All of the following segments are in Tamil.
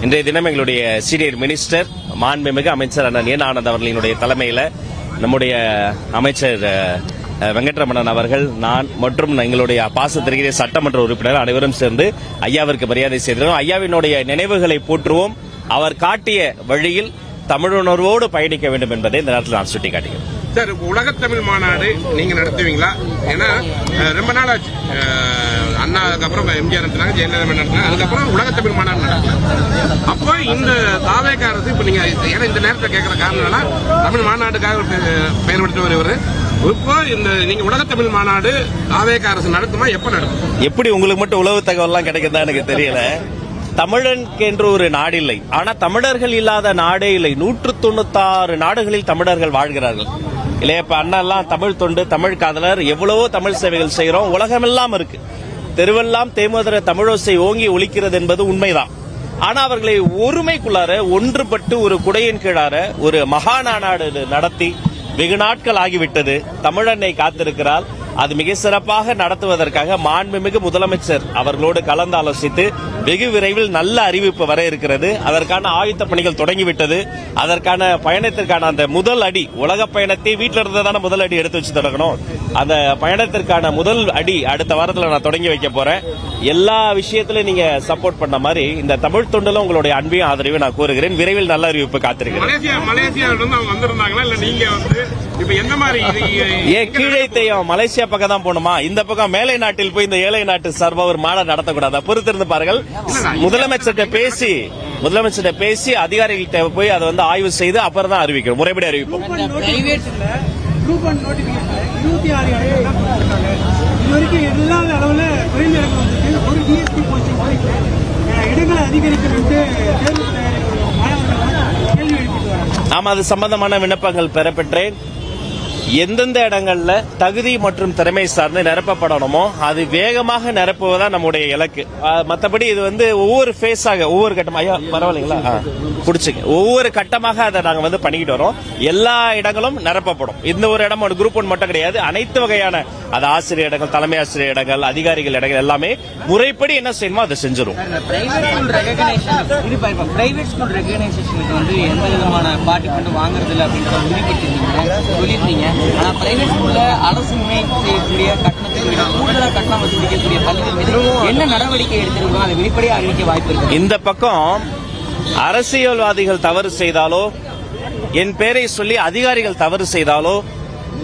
இன்றைய தினம் எங்களுடைய சீனியர் மினிஸ்டர் மாண்புமிகு அமைச்சர் அண்ணன் என் ஆனந்த் அவர்களினுடைய தலைமையில் நம்முடைய அமைச்சர் வெங்கட்ரமணன் அவர்கள், நான் மற்றும் எங்களுடைய பாசத்திற்கிற சட்டமன்ற உறுப்பினர் அனைவரும் சேர்ந்து ஐயாவிற்கு மரியாதை செய்திருக்கிறோம். ஐயாவினுடைய நினைவுகளை போற்றுவோம். அவர் காட்டிய வழியில் தமிழுணர்வோடு பயணிக்க வேண்டும் என்பதை இந்த நேரத்தில் நான் சுட்டிக்காட்டுகிறேன். சார், உலகத்தமிழ் மாநாடு நீங்க நடத்துவீங்களா? ஏன்னா ரொம்ப நாள் ஆச்சு. அண்ணா அதுக்கப்புறம் எம்ஜிஆர் நடத்தினாங்க, ஜெயலலிதா நடத்தினாங்க, அதுக்கப்புறம் உலகத்தமிழ் மாநாடு நடத்தினாங்க. அப்போ இந்த தாவேக அரசு இப்ப நீங்க ஏன்னா இந்த நேரத்தில் கேட்கிற காரணம்னா தமிழ் மாநாட்டுக்காக பெயர் எடுத்து வருவார். இப்போ இந்த நீங்க உலகத்தமிழ் மாநாடு தாவேக அரசு நடத்துமா? எப்ப நடத்தும்? எப்படி உங்களுக்கு மட்டும் உளவு தகவல்லாம் கிடைக்குதா எனக்கு தெரியல. தமிழனுக்கு என்று ஒரு நாடு இல்லை, ஆனா தமிழர்கள் இல்லாத நாடே இல்லை. 196 நாடுகளில் தமிழர்கள் வாழ்கிறார்கள் இல்லையா? இப்ப அண்ணா எல்லாம் தமிழ் தொண்டு, தமிழ் காதலர், எவ்வளவோ தமிழ் சேவைகள் செய்யறோம். உலகமெல்லாம் இருக்கு. தெருவெல்லாம் தேமோதர தமிழோசை ஓங்கி ஒலிக்கிறது என்பது உண்மைதான். ஆனா அவர்களை ஒருமைக்குள்ளார ஒன்றுபட்டு ஒரு குடையின் கீழார ஒரு மகாநாடு நடத்தி வெகு நாட்கள் ஆகிவிட்டது. தமிழன்னை காத்திருக்கிறார். அது மிக சிறப்பாக நடத்துவதற்காக மாண்புமிகு முதலமைச்சர் அவர்களோடு கலந்து ஆலோசித்து வெகு விரைவில் நல்ல அறிவிப்பு வர இருக்கிறது. அதற்கான ஆயுத்த பணிகள் தொடங்கிவிட்டது. அதற்கான பயணத்திற்கான அந்த முதல் அடி, உலக பயணத்தை வீட்டில் இருந்ததான முதல் அடி எடுத்து வச்சு தொடங்கணும். அந்த பயணத்திற்கான முதல் அடி அடுத்த வாரத்தில் நான் தொடங்கி வைக்க போறேன். எல்லா விஷயத்திலும் நீங்க சப்போர்ட் பண்ண மாதிரி இந்த தமிழ் தொண்டிலும் உங்களுடைய அன்பையும் ஆதரவையும் நான் கூறுகிறேன். விரைவில் நல்ல அறிவிப்பு காத்திருக்கிறேன். கீழே தையம் மலேசியா பக்கம் தான் போகணுமா? இந்த பக்கம் மேலை நாட்டில் போய் இந்த ஏழை நாட்டு சார்பாக ஒரு மாநாடு நடத்தக்கூடாதா? பொறுத்திருந்து பாருங்கள். முதலமைச்சர்கிட்ட பேசி அதிகாரிகள்கிட்ட போய் அதை ஆய்வு செய்து அப்புறம் தான் அறிவிக்கிறோம். முறைப்படி அறிவிப்போம். நாம் அது சம்பந்தமான விண்ணப்பங்கள் பெறப்பெற்றேன். எந்தெந்த இடங்கள்ல தகுதி மற்றும் திறமை சார்ந்து நிரப்பப்படணுமோ அது வேகமாக நிரப்புவதா நம்முடைய இலக்கு. மற்றபடி இது ஒவ்வொரு ஃபேஸாக ஒவ்வொரு கட்டமாக ஐயா பரவாயில்லைங்களா குடிச்சுங்க ஒவ்வொரு கட்டமாக அதை நாங்க பண்ணிக்கிட்டு வரோம். எல்லா இடங்களும் நிரப்பப்படும். இந்த ஒரு இடம் ஒரு குரூப் 1 மட்டும் கிடையாது. அனைத்து வகையான அது ஆசிரியர் இடங்கள், தலைமை ஆசிரியர் இடங்கள், அதிகாரிகள் இடங்கள் எல்லாமே முறைப்படி என்ன செய்யணுமோ அதை செஞ்சிடும். பிரைவேட் ஸ்கூல் ரெகனைசேஷனுக்கு எந்த விதமான பார்ட்டி ஃபண்ட் வாங்குறது இல்லை அப்படின்றத சொல்லியிருந்தீங்க. ஆனா பிரைவேட் ஸ்கூல்ல அரசு செய்யக்கூடிய கட்டணத்தை கூடுதலாக கட்டணம் வசூலிக்கக்கூடிய பள்ளிகள் மீது என்ன நடவடிக்கை எடுத்திருக்கோம் அதை வெளிப்படையாக அறிவிக்க வாய்ப்பு இருக்கு. இந்த பக்கம் அரசியல்வாதிகள் தவறு செய்தாலோ, என் பேரை சொல்லி அதிகாரிகள் தவறு செய்தாலோ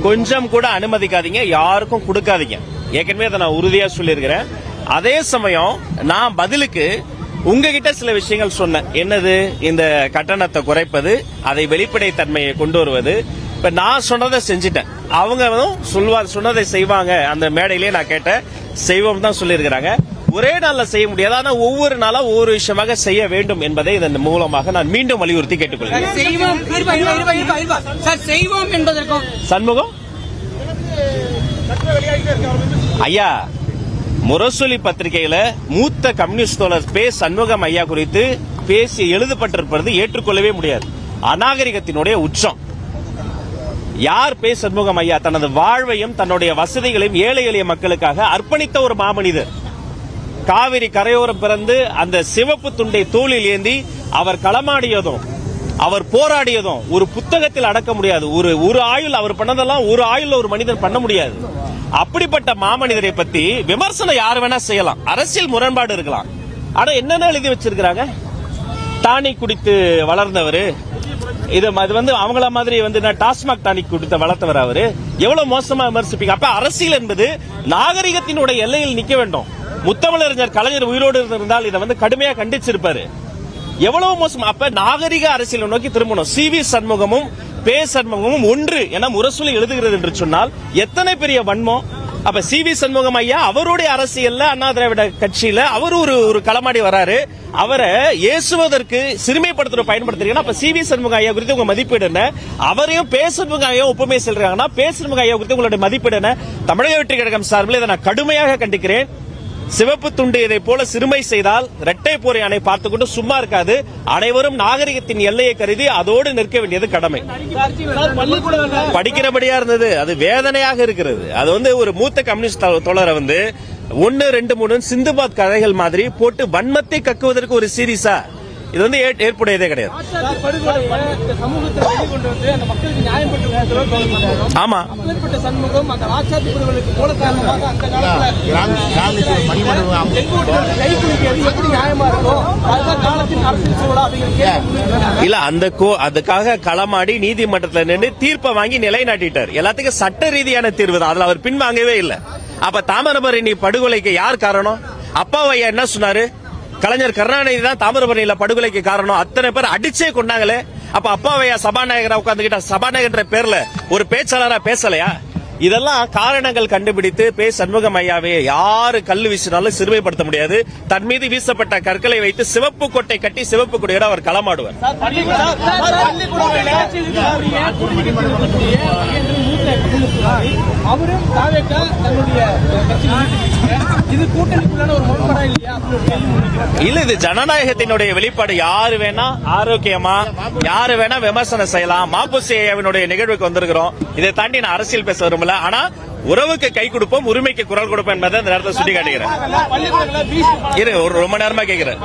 கொஞ்சம் கூட அனுமதிக்காதீங்க, யாருக்கும் கொடுக்காதீங்க. ஏற்கனவே அதை நான் உறுதியா சொல்லியிருக்கிறேன். அதே சமயம் நான் பதிலுக்கு உங்ககிட்ட சில விஷயங்கள் சொன்னேன். என்னது? இந்த கட்டணத்தை குறைப்பது, அதை வெளிப்படைத்தன்மையை கொண்டு வருவது. இப்ப நான் சொன்னதை செஞ்சுட்டேன். அவங்க சொன்னதை செய்வாங்க. அந்த மேடையிலேயே நான் கேட்டேன், செய்வோம் தான் சொல்லியிருக்கிறாங்க. ஒரே நாள்ல செய்ய முடியாது, ஆனா ஒவ்வொரு நாளா ஒவ்வொரு விஷயமாக செய்ய வேண்டும் என்பதை இதன் மூலமாக நான் மீண்டும் வலியுறுத்தி கேட்டுக்கொள்கிறேன். சண்முகம் ஐயா, முரசொலி பத்திரிகையில மூத்த கம்யூனிஸ்ட் தோழர் பே. சண்முகம் ஐயா குறித்து பேசி எழுதப்பட்டிருப்பது ஏற்றுக்கொள்ளவே முடியாது. அநாகரிகத்தினுடைய உச்சம். யார் பே. சண்முகம் ஐயா? தனது வாழ்வையும் தன்னுடைய வசதிகளையும் ஏழை எளிய மக்களுக்காக அர்ப்பணித்த ஒரு மாமனிதர். காவிரி கரையோரம் பிறந்து அந்த சிவப்பு துண்டை தோளில் ஏந்தி அவர் களமாடியதும் அவர் போராடியதும் ஒரு புத்தகத்தில் அடக்க முடியாது. ஒரு ஆயுள் அவர் பண்ணதெல்லாம் ஒரு ஆயுள் ஒரு மனிதன் பண்ண முடியாது. அப்படிப்பட்ட மாமனிதரை பத்தி விமர்சனம் யார் வேணா செய்யலாம், அரசியல் முரண்பாடு இருக்கலாம். ஆனா என்னென்ன எழுதி வச்சிருக்கிறாங்க? டானிக் குடித்து வளர்ந்தவர், இது அவங்கள மாதிரி டாஸ்மாக் டானிக் குடித்த வளர்த்தவர். அவரு எவ்வளவு மோசமா விமர்சிப்பீங்க? அப்ப அரசியல் என்பது நாகரிகத்தினுடைய எல்லையில் நிக்க வேண்டும். முத்தமிழறிஞர் கலைஞர் உயிரோடு இருந்தால் இதை கடுமையா கண்டிச்சிருப்பாரு. எவ்வளவு மோசம். அப்ப நாகரிக அரசியலை நோக்கி திரும்பணும். சி.வி. சண்முகமும் பே. சண்முகமும் ஒன்று என முரசொலி எழுதுகிறது என்று சொன்னால் எத்தனை பெரிய வன்மம். அப்ப சி.வி. சண்முகம் ஐயா அவருடைய அரசியல்ல அண்ணா திராவிட கட்சியில அவர் ஒரு களமாடி வராரு. அவரை ஏசுவதற்கு சிறுமைப்படுத்த பயன்படுத்துறீங்கன்னா அப்ப சி.வி. சண்முகம் ஐயா குறித்து உங்க மதிப்பீடு என்ன? அவரையும் பே. சண்முகம் ஐயா ஒப்புமை சொல்றாங்கன்னா பே. சண்முகம் ஐயா குறித்து உங்களுடைய மதிப்பீடு என்ன? தமிழக வெற்றி கழகம் சார்பில் இதை நான் கடுமையாக கண்டிக்கிறேன். சிவப்பு துண்டு இதை போல சிறுமை செய்தால் இரட்டை போரை அணை பார்த்துக்கொண்டு சும்மா இருக்காது. அனைவரும் நாகரிகத்தின் எல்லையை கருதி அதோடு நிற்க வேண்டியது கடமை. படிக்கிறபடியா இருந்தது, அது வேதனையாக இருக்கிறது. அது ஒரு மூத்த கம்யூனிஸ்ட் தோழரை 1, 2, 3 சிந்துபாத் கதைகள் மாதிரி போட்டு வன்மத்தை கக்குவதற்கு ஒரு சீரீஸா இது வந்து ஏற்புடையதே கிடையாது. ஆமா, சண்முகம் அந்த ராட்சாத்தி படுகொலைக்கு மூல காரணமாக அந்த காலத்துல எப்படி நியாயமா இருக்கும்? அதுதான் காலத்தின் அரசியல் சூழலா அப்படிங்கிற இல்ல அதுக்காக களமாடி நீதிமன்றத்தில் நின்று தீர்ப்பை வாங்கி நிலைநாட்டிட்டார். எல்லாத்துக்கும் சட்ட ரீதியான தீர்வு தான், அதுல அவர் பின்வாங்கவே இல்லை. அப்ப தாமிரபரணி படுகொலைக்கு யார் காரணம்? அப்பாவையா என்ன சொன்னாரு? கலைஞர் கருணாநிதி தான் தாமிரபரணியில படுகொலைக்கு காரணம். அத்தனை பேர் அடிச்சே கொண்டாங்களே. அப்ப அப்பாவையா சபாநாயகரா உட்கார்ந்துகிட்ட சபாநாயகன்ற பேர்ல ஒரு பேச்சாளரா பேசலையா? இதெல்லாம் காரணங்கள் கண்டுபிடித்து சண்முகம் ஐயாவே யாரு கல்லு வீசினாலும் சிறுமைப்படுத்த முடியாது. தன் மீது வீசப்பட்ட கற்களை வைத்து சிவப்பு கோட்டை கட்டி சிவப்பு கொடியோட அவர் களமாடுவார். அவரும் இல்ல, இது ஜனநாயகத்தினுடைய வெளிப்பாடு. யாரு வேணா ஆரோக்கியமா யாரு வேணா விமர்சனம் செய்யலாம். மாப்புசி ஐயாவினுடைய நிகழ்வுக்கு வந்திருக்கிறோம். இதை தாண்டி நான் அரசியல் பேச விரும்பல. ஆனா உறவுக்கு கை கொடுப்போம், உரிமைக்கு குரல் கொடுப்போம் என்பதை இந்த நேரத்தில் சுட்டி காட்டுகிறேன். ரொம்ப நேரமா கேட்கிறேன்.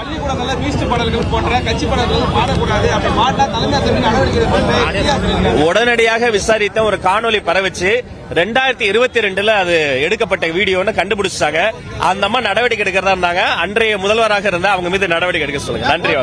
உடனடியாக விசாரித்த ஒரு காணொலி பரவிச்சு 2022 அது எடுக்கப்பட்ட வீடியோன்னு கண்டுபிடிச்சாங்க. அந்த அம்மா நடவடிக்கை எடுக்கிறதா இருந்தாங்க. அன்றைய முதல்வராக இருந்தா அவங்க மீது நடவடிக்கை எடுக்க சொல்லுங்க. நன்றி.